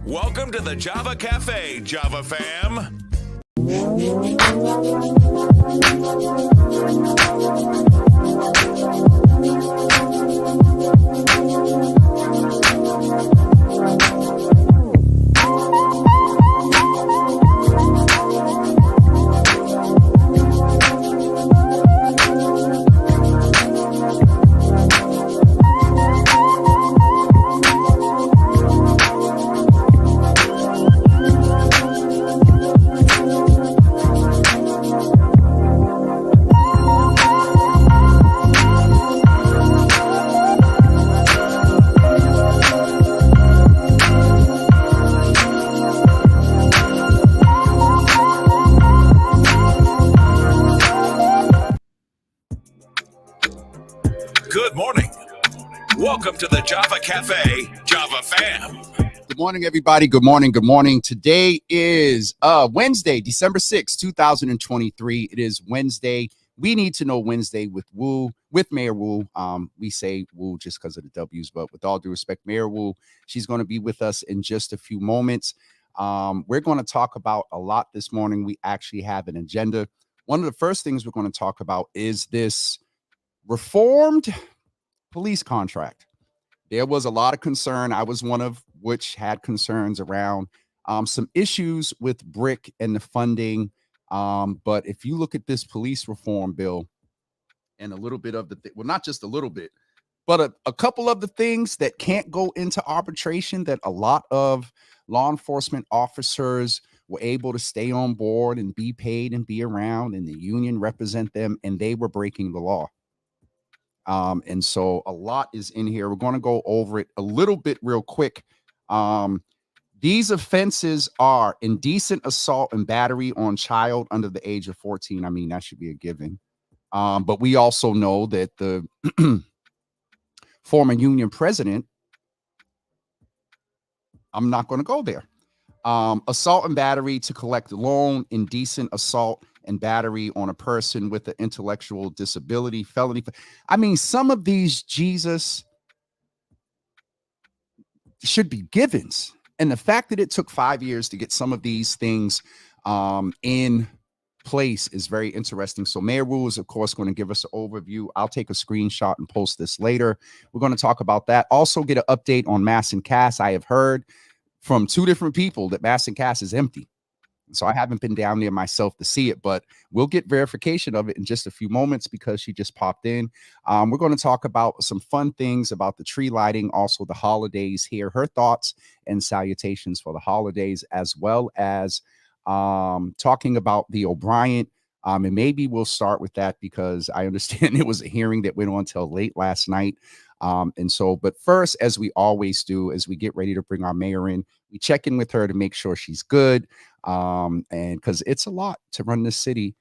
Welcome to the Java Cafe, Java fam. Good morning. Welcome to the Java Cafe, Java fam. Good morning, everybody. Good morning. Good morning. Today is Wednesday, December 6th, 2023. It is Wednesday. We need to know Wednesday with Mayor Wu. We say Wu just because of the W's, but with all due respect, Mayor Wu, she's going to be with us in just a few moments. We're going to talk about a lot this morning. We actually have an agenda. One of the first things we're going to talk about is this reformed police contract. There was a lot of concern. I was one of which had concerns around some issues with BRIC and the funding. But if you look at this police reform bill and a little bit of well, not just a little bit, but a couple of the things that can't go into arbitration that a lot of law enforcement officers were able to stay on board and be paid and be around, and the union represent them, and they were breaking the law. And so a lot is in here. We're going to go over it a little bit real quick. These offenses are indecent assault and battery on child under the age of 14. I mean, that should be a given. But we also know that the former union president, I'm not going to go there. Assault and battery to collect a loan, indecent assault and battery on a person with an intellectual disability, felony. I mean, some of these, Jesus, should be givens. And the fact that it took 5 years to get some of these things in place is very interesting. So Mayor Wu is, of course, going to give us an overview. I'll take a screenshot and post this later. We're going to talk about that. Also get an update on Mass and Cass. I have heard from two different people that Mass and Cass is empty. So I haven't been down there myself to see it, but we'll get verification of it in just a few moments because she just popped in. We're going to talk about some fun things about the tree lighting, also the holidays here, her thoughts and salutations for the holidays, as well as talking about the O'Brien. And maybe we'll start with that because I understand it was a hearing that went on till late last night. But first, as we always do, as we get ready to bring our mayor in, we check in with her to make sure she's good. And because it's a lot to run this city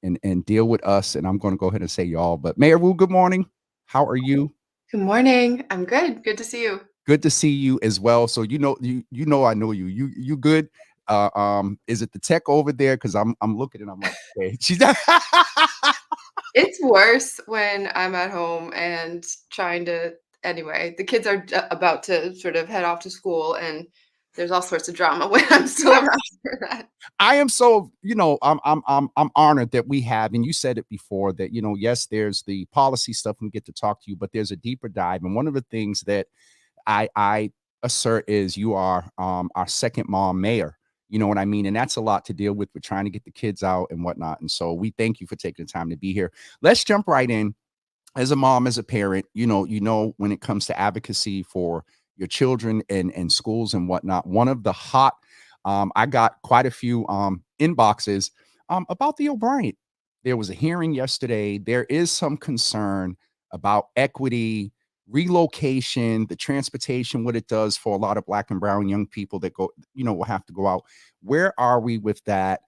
and deal with us. And I'm going to go ahead and say y'all, but Mayor Wu, good morning. How are you? Good morning. I'm good. Good to see you. Good to see you as well. So, I know you. You good? Is it the tech over there? Because I'm looking and I'm like, okay, she's It's worse when I'm at home and anyway, the kids are about to sort of head off to school and there's all sorts of drama when I'm still around for that. I am so, I'm honored that we have, and you said it before that, yes, there's the policy stuff and we get to talk to you, but there's a deeper dive. And one of the things that I assert is you are our second mom mayor. You know what I mean? And that's a lot to deal with. We're trying to get the kids out and whatnot. And so we thank you for taking the time to be here. Let's jump right in. As a mom, as a parent, when it comes to advocacy for your children and schools and whatnot, one of the hot, I got quite a few inboxes about the O'Brien. There was a hearing yesterday. There is some concern about equity, relocation, the transportation, what it does for a lot of Black and brown young people that go, will have to go out. Where are we with that?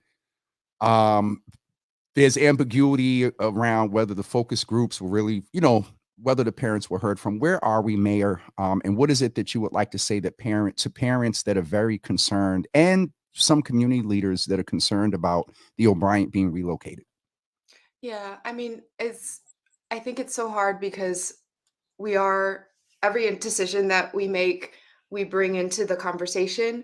There's ambiguity around whether the focus groups were really, whether the parents were heard from. Where are we, Mayor? And what is it that you would like to say that parents that are very concerned and some community leaders that are concerned about the O'Brien being relocated? Yeah, I mean, I think it's so hard because every decision that we make, we bring into the conversation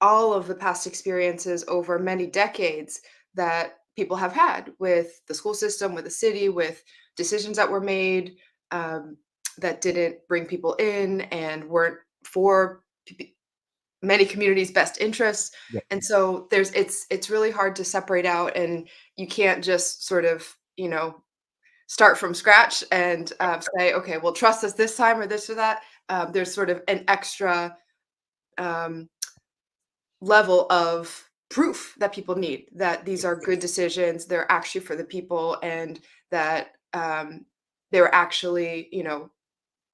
all of the past experiences over many decades that people have had with the school system, with the city, with decisions that were made um, that didn't bring people in and weren't for many communities' best interests. Yeah. And so it's really hard to separate out, and you can't just sort of start from scratch and say, okay, well, trust us this time or this or that. There's sort of an extra um, level of proof that people need that these are good decisions, they're actually for the people, and that they're actually,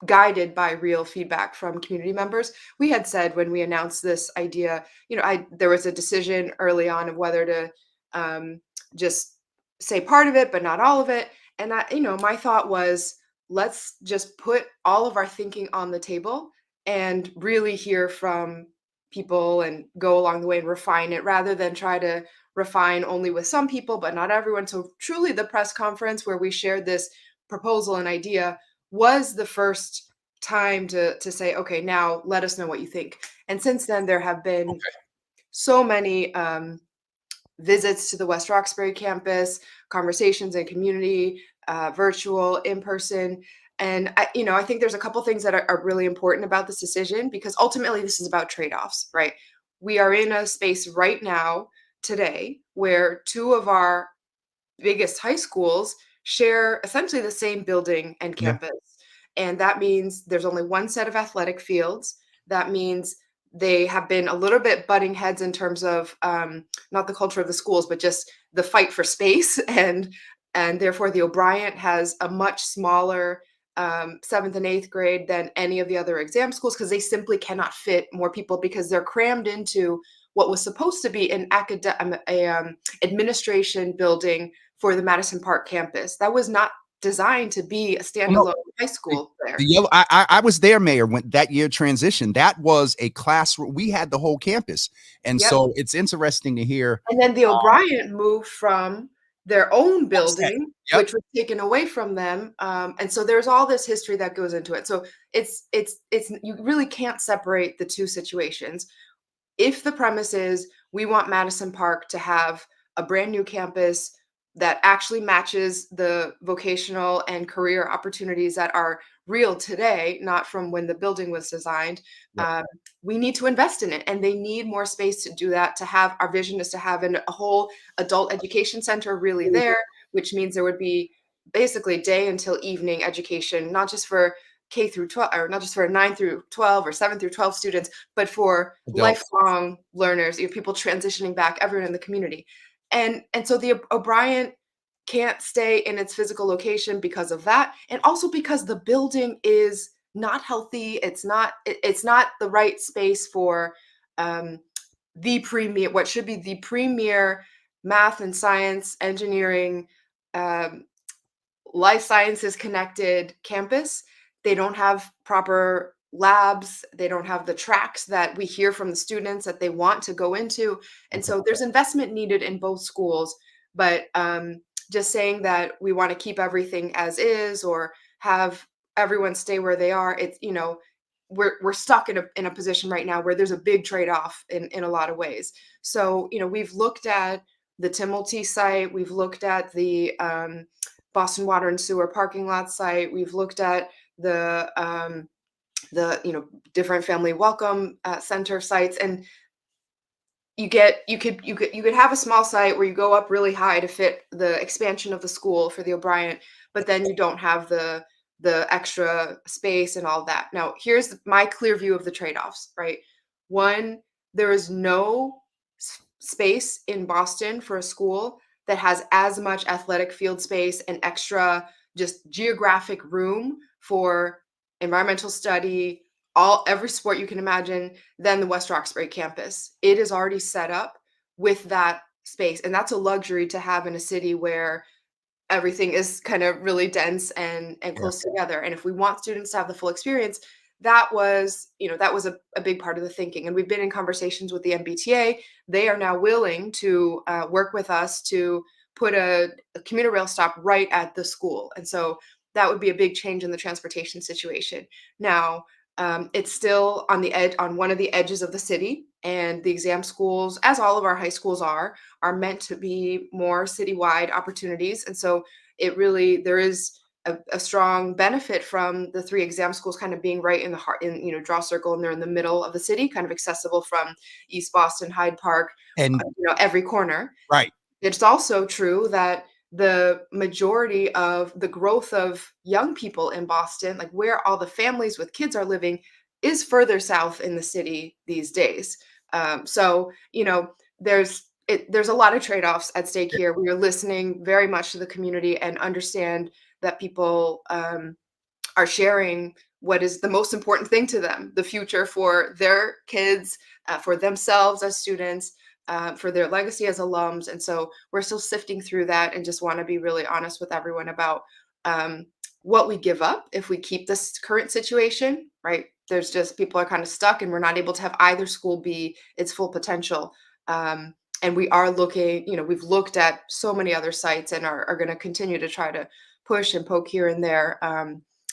guided by real feedback from community members. We had said when we announced this idea, there was a decision early on of whether to just say part of it, but not all of it. And my thought was, let's just put all of our thinking on the table and really hear from people and go along the way and refine it rather than try to refine only with some people, but not everyone. So truly the press conference where we shared this proposal and idea was the first time to say, okay, now let us know what you think. And since then, there have been so many visits to the West Roxbury campus, conversations in community, virtual, in person. And I think there's a couple things that are really important about this decision because ultimately this is about trade-offs, right? We are in a space right now today where two of our biggest high schools share essentially the same building and Yeah. campus. And that means there's only one set of athletic fields. That means they have been a little bit butting heads in terms of not the culture of the schools, but just the fight for space. And therefore, the O'Brien has a much smaller seventh and eighth grade than any of the other exam schools because they simply cannot fit more people because they're crammed into what was supposed to be an administration building for the Madison Park campus. That was not designed to be a Oh, no. standalone high school The there. yellow, I was there, Mayor, when that year transitioned. That was a classroom. We had the whole campus, and Yep. so it's interesting to hear. And then the O'Brien moved from their own building, Yep. which was taken away from them. And so there's all this history that goes into it. So it's you really can't separate the two situations. If the premise is we want Madison Park to have a brand new campus that actually matches the vocational and career opportunities that are real today, not from when the building was designed, Yep. we need to invest in it. And they need more space to do that. To have our vision is to have a whole adult education center really there, which means there would be basically day until evening education, not just for K through 12, or not just for 9 through 12 or 7 through 12 students, but for Adults. lifelong learners, people transitioning back, everyone in the community. And so the O'Brien can't stay in its physical location because of that, and also because the building is not healthy. It's not the right space for um, the premier, what should be the premier math and science, engineering, um, life sciences connected campus. They don't have proper labs. They don't have the tracks that we hear from the students that they want to go into. And Okay. so there's investment needed in both schools. But just saying that we want to keep everything as is or have everyone stay where they are, it's, we're stuck in a position right now where there's a big trade-off in a lot of ways. So, we've looked at the Timilty site, we've looked at the Boston Water and Sewer parking lot site. We've looked at the different family welcome center sites, and you could have a small site where you go up really high to fit the expansion of the school for the O'Brien, but then you don't have the extra space and all that. Now, here's my clear view of the trade-offs, right? One, there is no space in Boston for a school that has as much athletic field space and extra just geographic room for environmental study, every sport you can imagine, than the West Roxbury campus. It is already set up with that space, and that's a luxury to have in a city where everything is kind of really dense and close together. And if we want students to have the full experience, that was a big part of the thinking. And we've been in conversations with the MBTA. They are now willing to work with us to put a commuter rail stop right at the school. And so that would be a big change in the transportation situation. Now, it's still on one of the edges of the city. and the exam schools, as all of our high schools are meant to be more citywide opportunities. And so there is a strong benefit from the three exam schools kind of being right in the heart, in, draw circle, and they're in the middle of the city, kind of accessible from East Boston, Hyde Park, And every corner. right. It's also true that the majority of the growth of young people in Boston, like where all the families with kids are living, is further south in the city these days. So, there's a lot of trade-offs at stake here. We are listening very much to the community and understand that people are sharing what is the most important thing to them, the future for their kids, for themselves as students, for their legacy as alums. And so we're still sifting through that and just want to be really honest with everyone about what we give up if we keep this current situation, right? There's just people are kind of stuck and we're not able to have either school be its full potential. And we are looking, we've looked at so many other sites and are going to continue to try to push and poke here and there.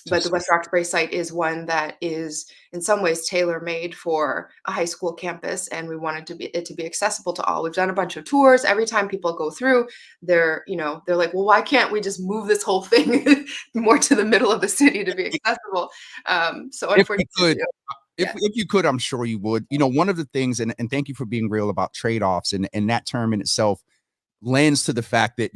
But the West Roxbury site is one that is in some ways tailor-made for a high school campus, and we wanted it to be accessible to all. We've done a bunch of tours. Every time people go through, they're like, well, why can't we just move this whole thing more to the middle of the city to be accessible? So If you unfortunately, could, if you could, I'm sure you would. One of the things, and thank you for being real about trade-offs, and that term in itself lends to the fact that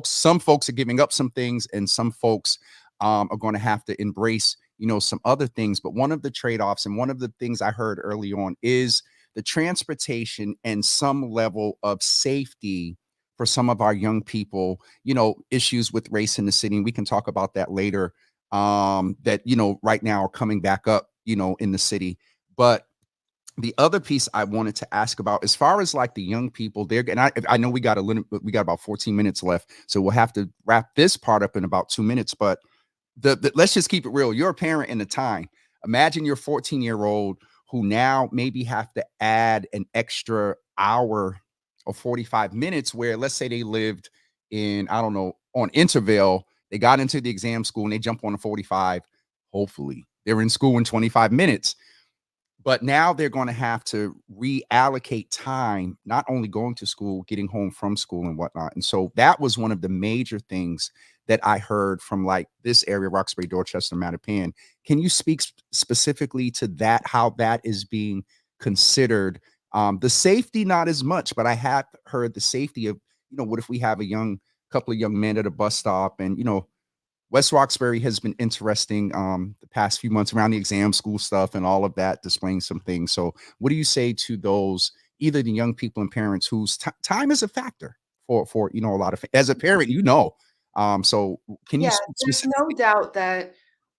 some folks are giving up some things, and some folks are going to have to embrace, some other things. But one of the trade-offs, and one of the things I heard early on, is the transportation and some level of safety for some of our young people, issues with race in the city. And we can talk about that later, that, right now are coming back up, in the city. But the other piece I wanted to ask about, as far as like the young people there, and I know we got about 14 minutes left, so we'll have to wrap this part up in about 2 minutes. But let's just keep it real. You're a parent in the time. Imagine your 14-year-old who now maybe have to add an extra hour or 45 minutes, where let's say they lived in, I don't know, on Intervale, they got into the exam school and they jump on a 45. Hopefully they're in school in 25 minutes. But now they're going to have to reallocate time, not only going to school, getting home from school and whatnot. And so that was one of the major things that I heard from like this area, Roxbury, Dorchester, Mattapan. Can you speak specifically to that, how that is being considered? The safety, not as much, but I have heard the safety of, what if we have couple of young men at a bus stop, and, West Roxbury has been interesting the past few months around the exam school stuff and all of that, displaying some things. So what do you say to those, either the young people and parents whose time is a factor for a lot of, as a parent, so can you yeah, speak there's no specifically doubt that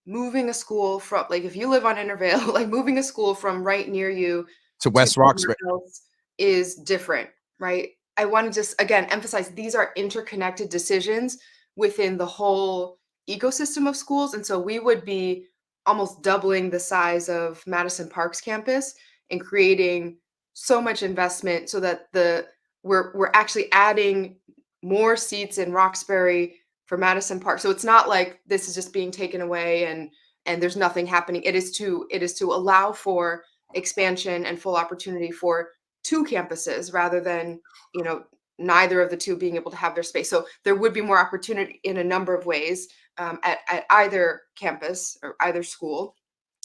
moving a school from, like, if you live on Intervale, like moving a school from right near you to to West somewhere Roxbury? else is different, right? I want to just again emphasize these are interconnected decisions within the whole ecosystem of schools. And so we would be almost doubling the size of Madison Park's campus and creating so much investment so that we're actually adding more seats in Roxbury for Madison Park. So it's not like this is just being taken away and there's nothing happening. It is to allow for expansion and full opportunity for two campuses rather than, neither of the two being able to have their space. So there would be more opportunity in a number of ways at either campus or either school.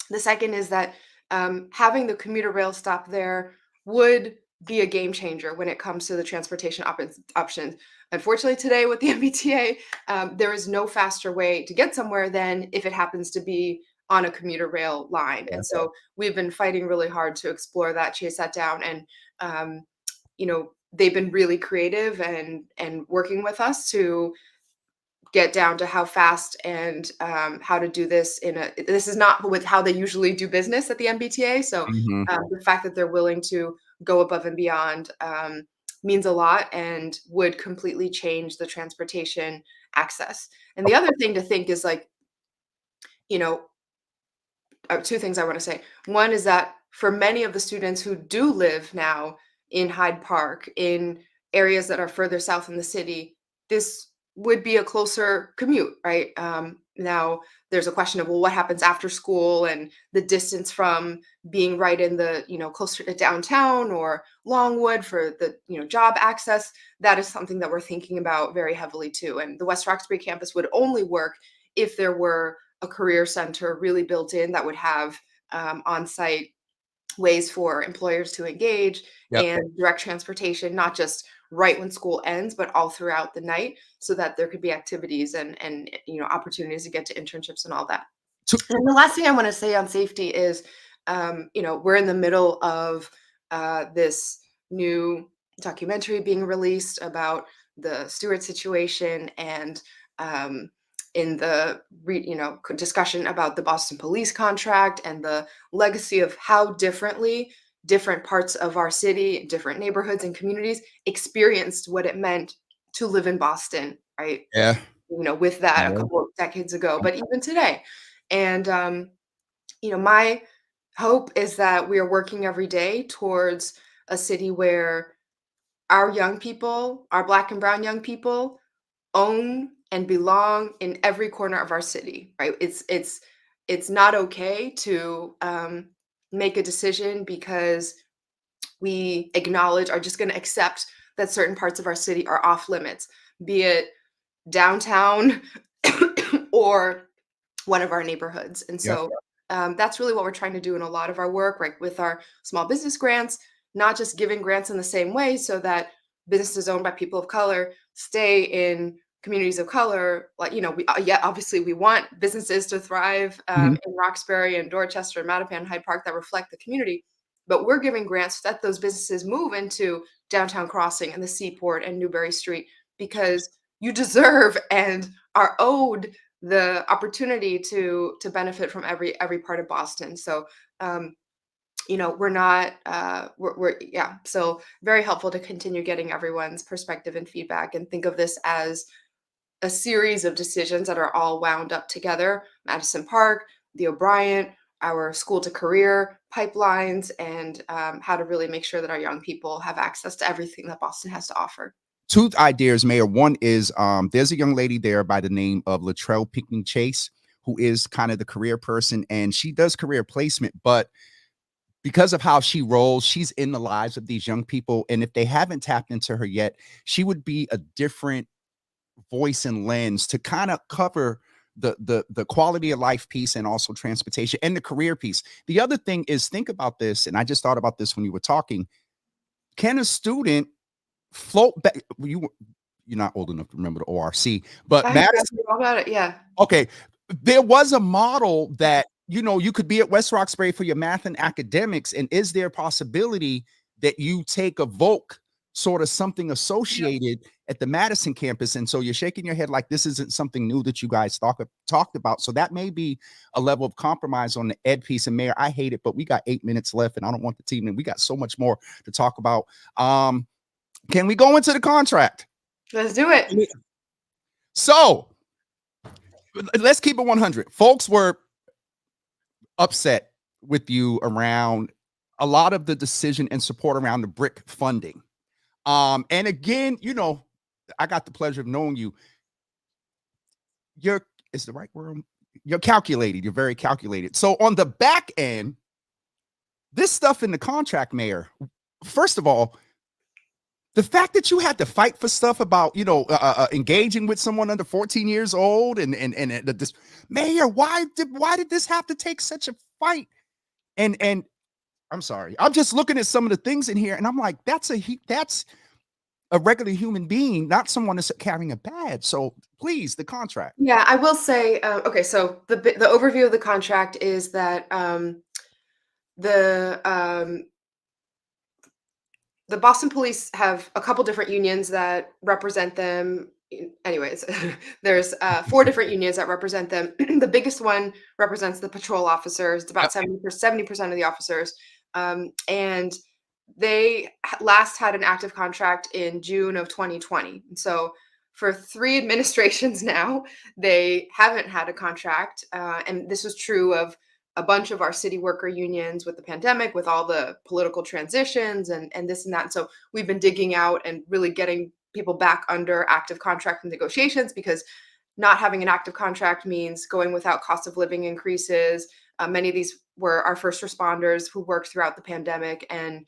The second is that having the commuter rail stop there would be a game changer when it comes to the transportation options. Unfortunately, today with the MBTA, there is no faster way to get somewhere than if it happens to be on a commuter rail line. And so we've been fighting really hard to explore that, chase that down, and they've been really creative and working with us to get down to how fast and how to do this this is not with how they usually do business at the MBTA. So Mhm. the fact that they're willing to go above and beyond means a lot and would completely change the transportation access. And the other thing to think is like, you know, two things I want to say. One is that for many of the students who do live now in Hyde Park, in areas that are further south in the city, this would be a closer commute, right? Now there's a question of, well, what happens after school and the distance from being right in the, closer to downtown or Longwood for the, job access. That is something that we're thinking about very heavily too. And the West Roxbury campus would only work if there were a career center really built in that would have on-site ways for employers to engage Yep. and direct transportation, not just right when school ends, but all throughout the night, so that there could be activities and opportunities to get to internships and all that. And the last thing I want to say on safety is, we're in the middle of this new documentary being released about the Stewart situation, and in the discussion about the Boston police contract and the legacy of how differently different parts of our city, different neighborhoods and communities experienced what it meant to live in Boston, right? Yeah. With that a Yeah. couple of decades ago, but even today. And my hope is that we are working every day towards a city where our young people, our Black and brown young people, own and belong in every corner of our city, right? It's not okay to make a decision because we acknowledge, are just going to accept that certain parts of our city are off limits, be it downtown or one of our neighborhoods. And Yep. so that's really what we're trying to do in a lot of our work, right? With our small business grants, not just giving grants in the same way so that businesses owned by people of color stay in communities of color. Like, obviously we want businesses to thrive Mhm. in Roxbury and Dorchester and Mattapan and Hyde Park that reflect the community. But we're giving grants that those businesses move into Downtown Crossing and the Seaport and Newberry Street, because you deserve and are owed the opportunity to benefit from every part of Boston. So we're not so very helpful to continue getting everyone's perspective and feedback, and think of this as a series of decisions that are all wound up together. Madison Park, the O'Brien, our school to career pipelines, and how to really make sure that our young people have access to everything that Boston has to offer. Two ideas, Mayor. One is there's a young lady there by the name of Latrell Pinckney Chase, who is kind of the career person, and she does career placement, but because of how she rolls, she's in the lives of these young people. And if they haven't tapped into her yet, she would be a different voice and lens to kind of cover the quality of life piece, and also transportation and the career piece. The other thing is, think about this, and I just thought about this when you were talking. Can a student float back? You're not old enough to remember the ORC, but I Madison. all about it. Yeah. Okay, there was a model that you could be at West Roxbury for your math and academics, and is there a possibility that you take a voc, sort of something associated at the Madison campus? And so you're shaking your head like this isn't something new that you guys talked about. So that may be a level of compromise on the ed piece. And Mayor, I hate it, but we got 8 minutes left, and I don't want the team, and we got so much more to talk about. Can we go into the contract? Let's do it. So let's keep it 100. Folks were upset with you around a lot of the decision and support around the BRIC funding. And again, I got the pleasure of knowing you. Is the right word? You're calculated. You're very calculated. So on the back end, this stuff in the contract, Mayor, first of all, the fact that you had to fight for stuff about, engaging with someone under 14 years old, and this, Mayor, why did this have to take such a fight? And I'm sorry, I'm just looking at some of the things in here, and I'm like, that's a regular human being, not someone that's carrying a badge. So please, the contract. Yeah, I will say, okay, so the overview of the contract is that the Boston Police have a couple different unions that represent them. Anyways, there's 4 different unions that represent them. The biggest one represents the patrol officers. It's about 70% of the officers. And they last had an active contract in June of 2020. And so for 3 administrations now, they haven't had a contract. And this was true of a bunch of our city worker unions with the pandemic, with all the political transitions and this and that. And so we've been digging out and really getting people back under active contract negotiations, because not having an active contract means going without cost of living increases. Many of these were our first responders who worked throughout the pandemic, and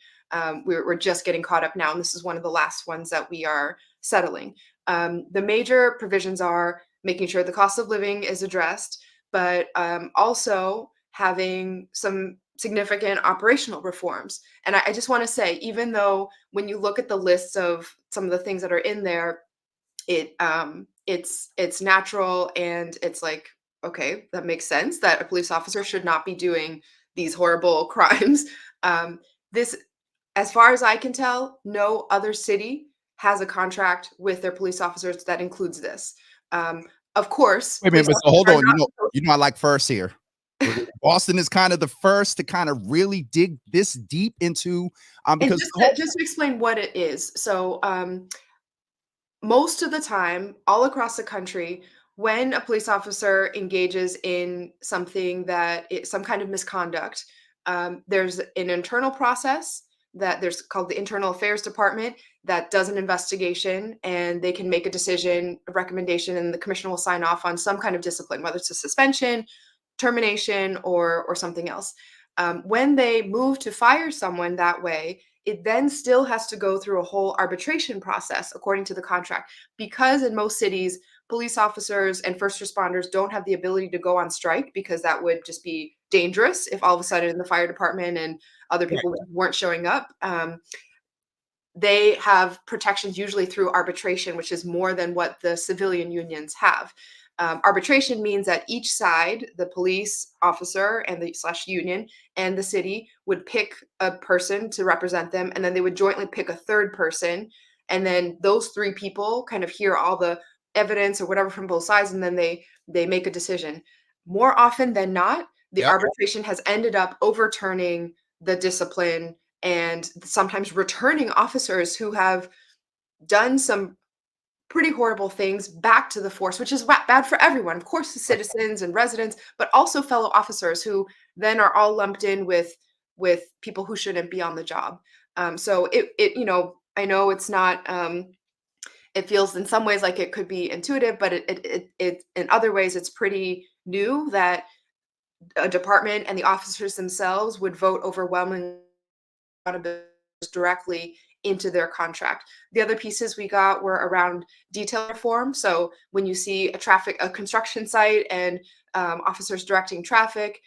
we're just getting caught up now. And this is one of the last ones that we are settling. The major provisions are making sure the cost of living is addressed, but also having some significant operational reforms. And I just want to say, even though when you look at the lists of some of the things that are in there, it's natural, and it's like, okay, that makes sense that a police officer should not be doing these horrible crimes. This, as far as I can tell, no other city has a contract with their police officers that includes this. Of course, Wait a minute, police but so hold officers on. are not supposed. You know, I like first here. Boston is kind of the first to kind of really dig this deep into And because just to explain what it is. So, most of the time, all across the country, when a police officer engages in something that is some kind of misconduct, there's an internal process that there's called the Internal Affairs Department that does an investigation, and they can make a decision, a recommendation, and the commissioner will sign off on some kind of discipline, whether it's a suspension, termination, or something else. When they move to fire someone that way, it then still has to go through a whole arbitration process according to the contract. Because in most cities, police officers and first responders don't have the ability to go on strike, because that would just be dangerous if all of a sudden the fire department and other people weren't showing up. They have protections usually through arbitration, which is more than what the civilian unions have. Arbitration means that each side, the police officer and the slash union and the city, would pick a person to represent them, and then they would jointly pick a third person, and then those three people kind of hear all the evidence or whatever from both sides, and then they make a decision. More often than not, the Yep. arbitration has ended up overturning the discipline and sometimes returning officers who have done some pretty horrible things back to the force, which is bad for everyone. Of course, the citizens and residents, but also fellow officers who then are all lumped in with people who shouldn't be on the job. So I know it's not. It feels in some ways like it could be intuitive, but it in other ways it's pretty new that a department and the officers themselves would vote overwhelmingly directly into their contract. The other pieces we got were around detail reform. So when you see a construction site and officers directing traffic,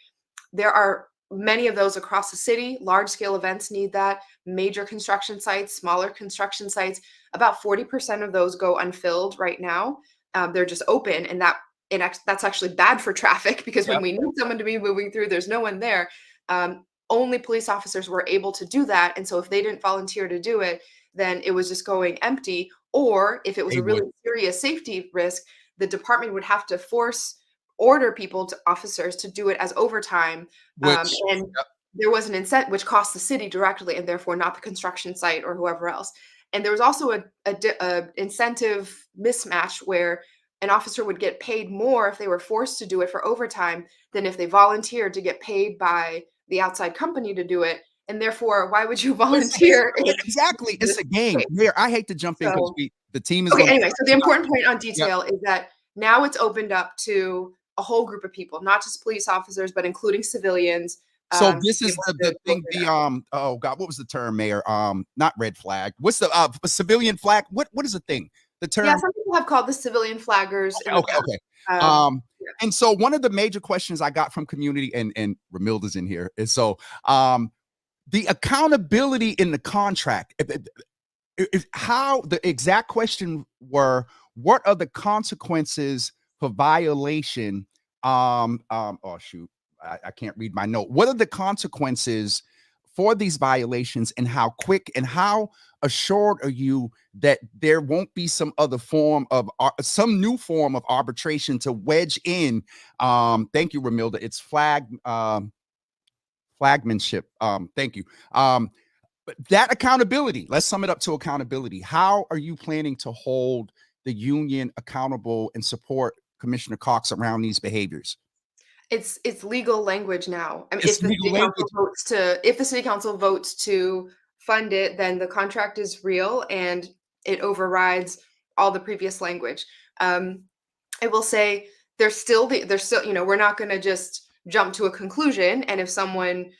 there are many of those across the city. Large scale events need that. Major construction sites, smaller construction sites, about 40% of those go unfilled right now. They're just open, and that's actually bad for traffic, because when we need someone to be moving through, there's no one there. Only police officers were able to do that. And so if they didn't volunteer to do it, then it was just going empty. Or if it was a really serious safety risk, the department would have to order officers to do it as overtime. And there was an incentive, which cost the city directly, and therefore not the construction site or whoever else. And there was also a incentive mismatch where an officer would get paid more if they were forced to do it for overtime than if they volunteered to get paid by the outside company to do it. And therefore, why would you volunteer? Exactly. It's a game. Here, I hate to jump in because the team is okay. Anyway, so the important point on detail is that now it's opened up to a whole group of people, not just police officers, but including civilians. So this is the thing. Oh God, what was the term, Mayor? Not red flag. What's the civilian flag? What is the thing? The term. Yeah, some people have called the civilian flaggers. Okay. And so one of the major questions I got from community, and Ramilda's in here, is the accountability in the contract. How the exact question were, what are the consequences for violation? Oh shoot, I can't read my note. What are the consequences for these violations, and how quick and how assured are you that there won't be some other form of some new form of arbitration to wedge in? Thank you, Ramilda. It's flagmanship. Thank you. But that accountability, let's sum it up to accountability. How are you planning to hold the union accountable and support Commissioner Cox around these behaviors? It's legal language now. I mean, It's legal language. if the city council votes to fund it, then the contract is real, and it overrides all the previous language. I will say there's still, we're not going to just jump to a conclusion. And if someone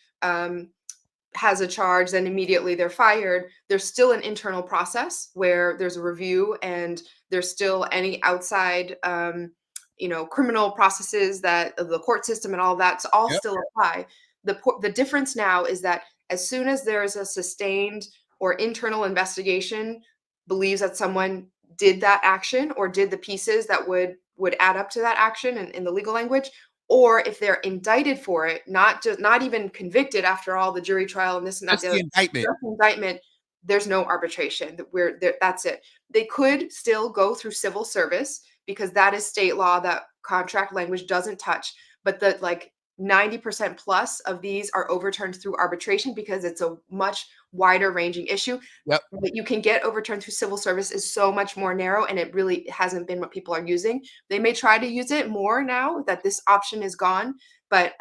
has a charge, then immediately they're fired. There's still an internal process where there's a review, and there's still any outside, criminal processes that the court system and all that's all Yep. still apply. The difference now is that as soon as there is a sustained or internal investigation believes that someone did that action or did the pieces that would add up to that action in the legal language, or if they're indicted for it, not even convicted after all the jury trial and this and that, That's the indictment. just indictment, there's no arbitration. We're there, that's it. They could still go through civil service because that is state law that contract language doesn't touch. But the 90% plus of these are overturned through arbitration because it's a much wider ranging issue. Yep. What you can get overturned through civil service is so much more narrow, and it really hasn't been what people are using. They may try to use it more now that this option is gone, but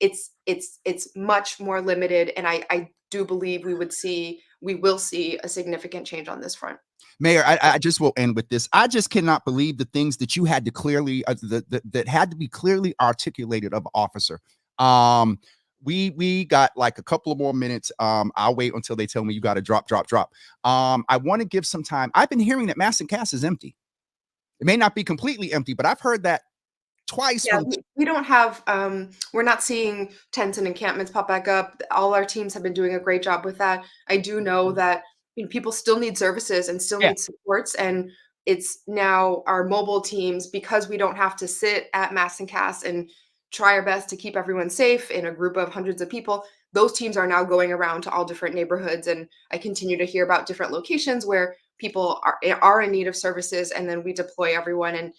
it's much more limited. And I do believe we will see a significant change on this front. Mayor, I just will end with this. I just cannot believe the things that you had to clearly that had to be clearly articulated of officer. We got like a couple of more minutes. I'll wait until they tell me you got to drop. I want to give some time. I've been hearing that Masson Cass is empty. It may not be completely empty, but I've heard that twice. Yeah, we don't have, we're not seeing tents and encampments pop back up. All our teams have been doing a great job with that. I do know that people still need services and still need supports. And it's now our mobile teams, because we don't have to sit at Masson Cass and try our best to keep everyone safe in a group of hundreds of people. Those teams are now going around to all different neighborhoods. And I continue to hear about different locations where people are in need of services. And then we deploy everyone, and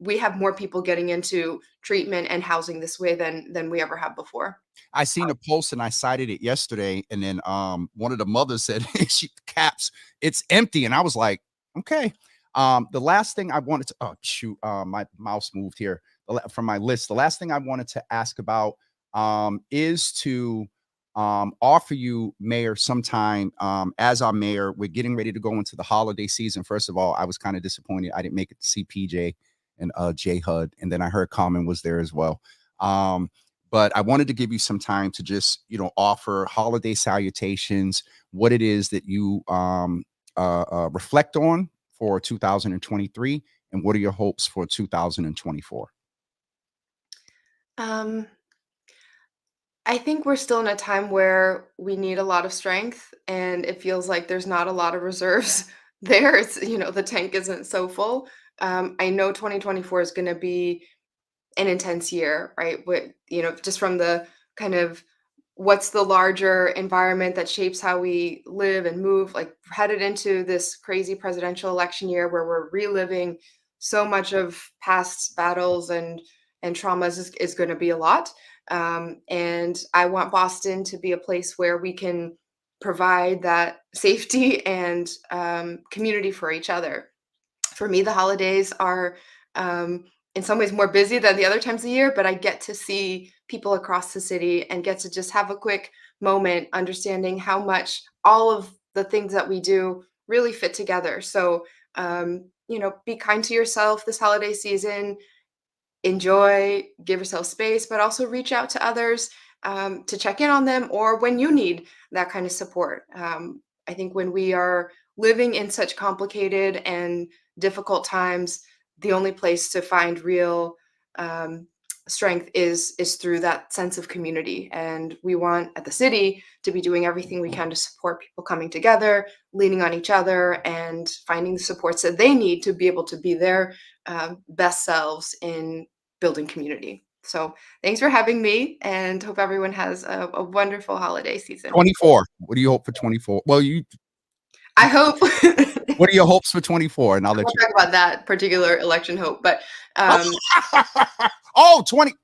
we have more people getting into treatment and housing this way than we ever have before. I seen a post and I cited it yesterday, and then one of the mothers said caps, it's empty, and I was like, okay. The last thing I wanted to my mouse moved here from my list. The last thing I wanted to ask about is to offer you, Mayor, sometime as our mayor. We're getting ready to go into the holiday season. First of all, I was kind of disappointed I didn't make it to see PJ and J HUD, and then I heard Common was there as well. But I wanted to give you some time to just, offer holiday salutations, what it is that you reflect on for 2023, and what are your hopes for 2024? I think we're still in a time where we need a lot of strength, and it feels like there's not a lot of reserves there. It's, the tank isn't so full. I know 2024 is going to be an intense year, right? Just from the kind of what's the larger environment that shapes how we live and move, like headed into this crazy presidential election year where we're reliving so much of past battles and traumas is going to be a lot. And I want Boston to be a place where we can provide that safety and community for each other. For me, the holidays are in some ways more busy than the other times of the year, but I get to see people across the city and get to just have a quick moment understanding how much all of the things that we do really fit together. So, be kind to yourself this holiday season, enjoy, give yourself space, but also reach out to others to check in on them, or when you need that kind of support. I think when we are living in such complicated and difficult times, the only place to find real strength is through that sense of community. And we want at the city to be doing everything we can to support people coming together, leaning on each other, and finding the supports that they need to be able to be their best selves in building community. So thanks for having me, and hope everyone has a wonderful holiday season. 24. What do you hope for 24? Well, I hope. What are your hopes for 24? And I'll let you talk about that particular election hope, but 20.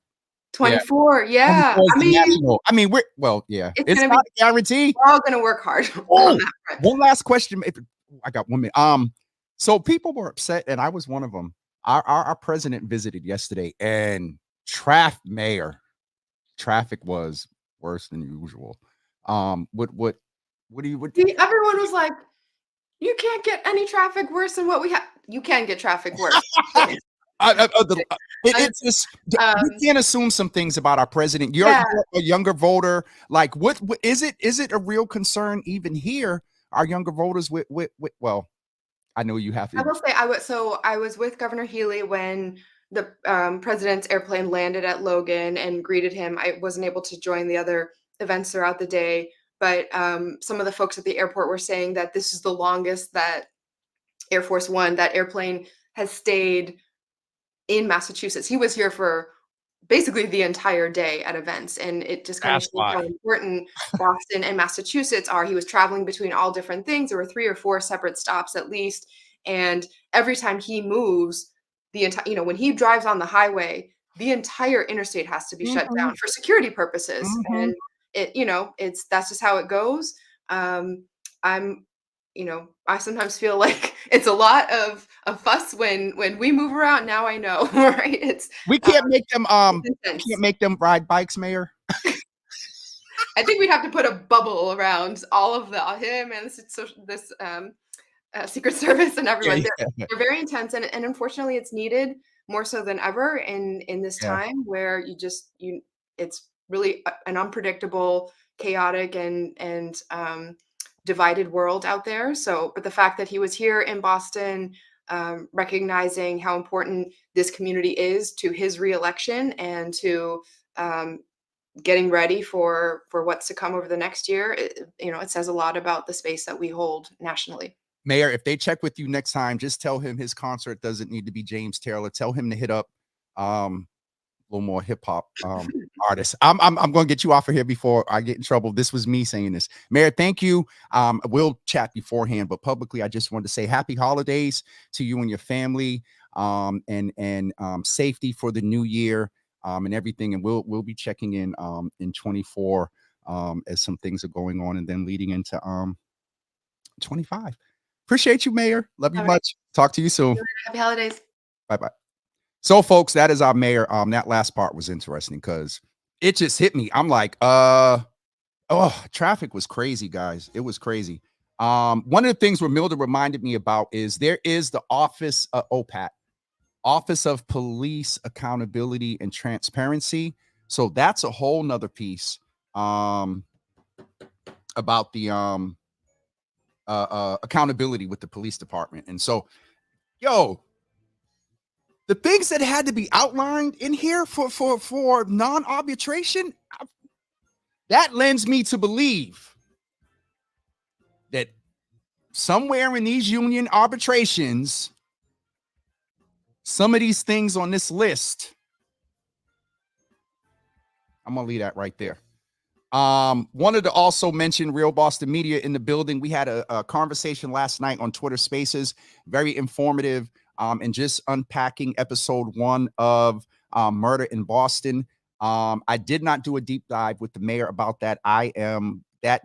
24, yeah. I mean, it's not a guarantee. We're all gonna work hard. One last question. I got 1 minute. So people were upset, and I was one of them. Our president visited yesterday, and traffic was worse than usual. What do you? Everyone was like, You can't get any traffic worse than what we have. You can get traffic worse. It's just we Um, can't assume some things about our president. yeah, You're a younger voter. Like, what is it? Is it a real concern even here? Our younger voters with well, I know you have I it. will say I was with Governor Healy when the president's airplane landed at Logan and greeted him. I wasn't able to join the other events throughout the day, but some of the folks at the airport were saying that this is the longest that Air Force One, that airplane, has stayed in Massachusetts. He was here for basically the entire day at events, and it just kind of That's shows why. how important Boston and Massachusetts are. He was traveling between all different things. There were 3 or 4 separate stops at least, and every time he moves, the entire when he drives on the highway, the entire interstate has to be shut Mhm, down for security purposes, mhm. and it's that's just how it goes. Um, I'm I sometimes feel like it's a lot of fuss when we move around. Now I know, right? Uh, it's We can't intense. make them ride bikes, Mayor. I think we'd have to put a bubble around all of the him and Secret Service and Yeah, everyone. yeah, They're very intense, and unfortunately, it's needed more so than ever in this yeah. time where it's really an unpredictable, chaotic, and divided world out there. So, but the fact that he was here in Boston, recognizing how important this community is to his reelection and to um, getting ready for what's to come over the next year, it says a lot about the space that we hold nationally. Mayor, if they check with you next time, just tell him his concert doesn't need to be James Taylor. Tell him to hit up a little more hip hop artists. I'm going to get you off of here before I get in trouble. This was me saying this. Mayor, thank you. We'll chat beforehand, but publicly, I just wanted to say happy holidays to you and your family, and safety for the new year, and everything. And we'll be checking in 24 as some things are going on, and then leading into 25. Appreciate you, Mayor. Love you All right. much. Talk to you soon. Happy holidays. Bye bye. So, folks, that is our mayor. That last part was interesting because it just hit me. I'm like, traffic was crazy, guys. It was crazy. One of the things where Milda reminded me about is there is the office, OPAT, Office of Police Accountability and Transparency. So that's a whole nother piece about the accountability with the police department. And so, yo, the things that had to be outlined in here for non-arbitration, that lends me to believe that somewhere in these union arbitrations, some of these things on this list, I'm gonna leave that right there. Wanted to also mention Real Boston Media in the building. We had a conversation last night on Twitter Spaces, very informative, and just unpacking episode 1 of Murder in Boston. I did not do a deep dive with the mayor about that. That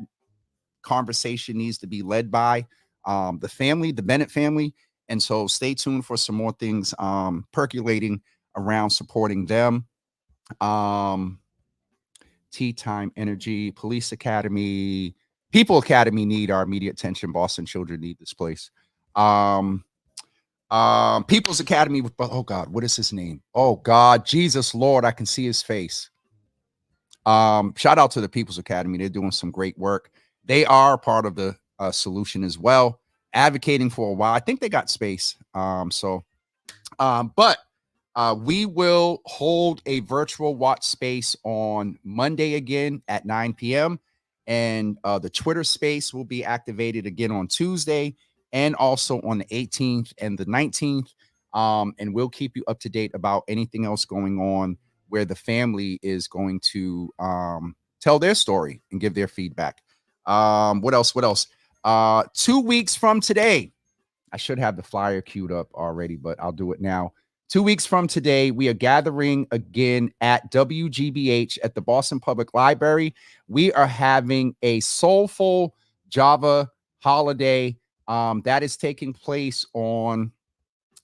conversation needs to be led by the family, the Bennett family. And so stay tuned for some more things percolating around supporting them. Tea Time Energy, Police Academy, People Academy need our immediate attention. Boston children need this place. People's Academy with, oh God, what is his name? Oh God, Jesus Lord, I can see his face. Shout out to the People's Academy. They're doing some great work. They are part of the solution as well, advocating for a while. I think they got space. But we will hold a virtual watch space on Monday again at 9 p.m. And the Twitter space will be activated again on Tuesday and also on the 18th and the 19th. And we'll keep you up to date about anything else going on where the family is going to tell their story and give their feedback. What else? 2 weeks from today, I should have the flyer queued up already, but I'll do it now. 2 weeks from today, we are gathering again at WGBH at the Boston Public Library. We are having a soulful Java holiday that is taking place on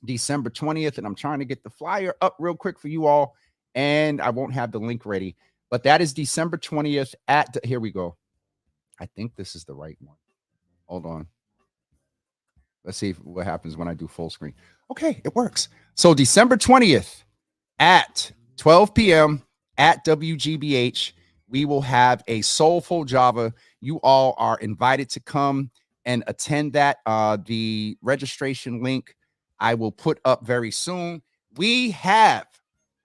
December 20th. And I'm trying to get the flyer up real quick for you all, and I won't have the link ready. But that is December 20th here we go. I think this is the right one. Hold on. Let's see what happens when I do full screen. Okay, it works. So December 20th at 12 p.m. at WGBH, we will have a Soulful Java. You all are invited to come and attend that. The registration link I will put up very soon. We have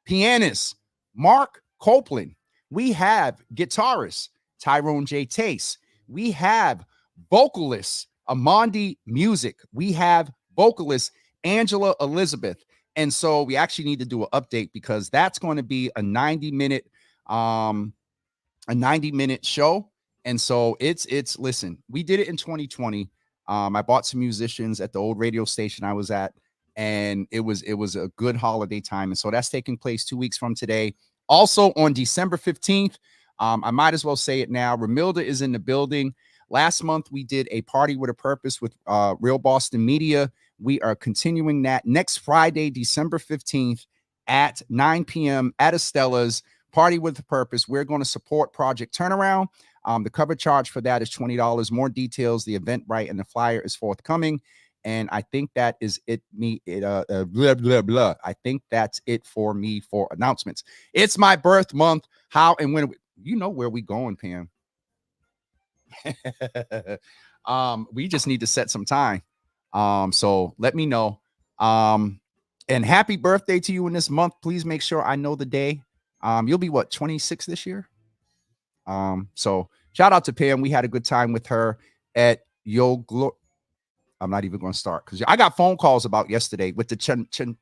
pianist Mark Copeland. We have guitarist Tyrone J. Tace. We have vocalist Amandi Music. We have vocalist Angela Elizabeth. And so we actually need to do an update because that's going to be a 90-minute show. And so it's listen, we did it in 2020. I bought some musicians at the old radio station I was at, and it was a good holiday time. And so that's taking place 2 weeks from today. Also on December 15th, I might as well say it now, Ramilda is in the building. Last month, we did a Party with a Purpose with Real Boston Media. We are continuing that next Friday, December 15th at 9 p.m. at Estella's Party with a Purpose. We're going to support Project Turnaround. The cover charge for that is $20. More details, the Eventbrite and the flyer is forthcoming. And I think that is it. Blah, blah, blah. I think that's it for me for announcements. It's my birth month. How and when? You know where we going, Pam. We just need to set some time. So let me know. And happy birthday to you in this month. Please make sure I know the day. You'll be what, 26 this year? So shout out to Pam. We had a good time with her at Yo Glory. I'm not even going to start because I got phone calls about yesterday with the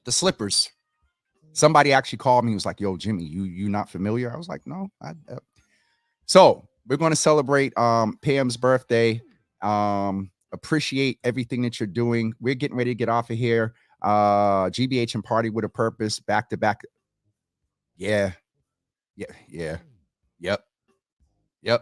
slippers. Somebody actually called me. He was like, "Yo, Jimmy, you not familiar?" I was like, "No." So we're going to celebrate Pam's birthday. Appreciate everything that you're doing. We're getting ready to get off of here. GBH and Party with a Purpose, back to back. Yeah. Yep.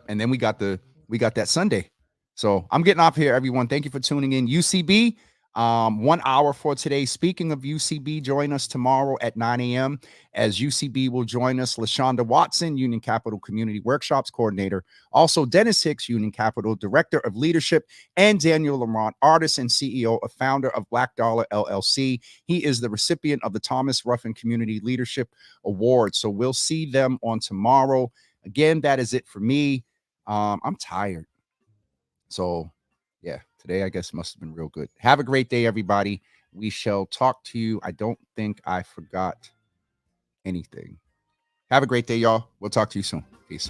And then we got that Sunday. So I'm getting off here, everyone. Thank you for tuning in. UCB, 1 hour for today. Speaking of UCB, join us tomorrow at 9 a.m. as UCB will join us. LaShonda Watson, Union Capital Community Workshops Coordinator. Also, Dennis Hicks, Union Capital Director of Leadership, and Daniel Lamont, artist and CEO of founder of Black Dollar LLC. He is the recipient of the Thomas Ruffin Community Leadership Award. So we'll see them on tomorrow. Again, that is it for me. I'm tired. So, yeah, today I guess must have been real good. Have a great day, everybody. We shall talk to you. I don't think I forgot anything. Have a great day, y'all. We'll talk to you soon. Peace.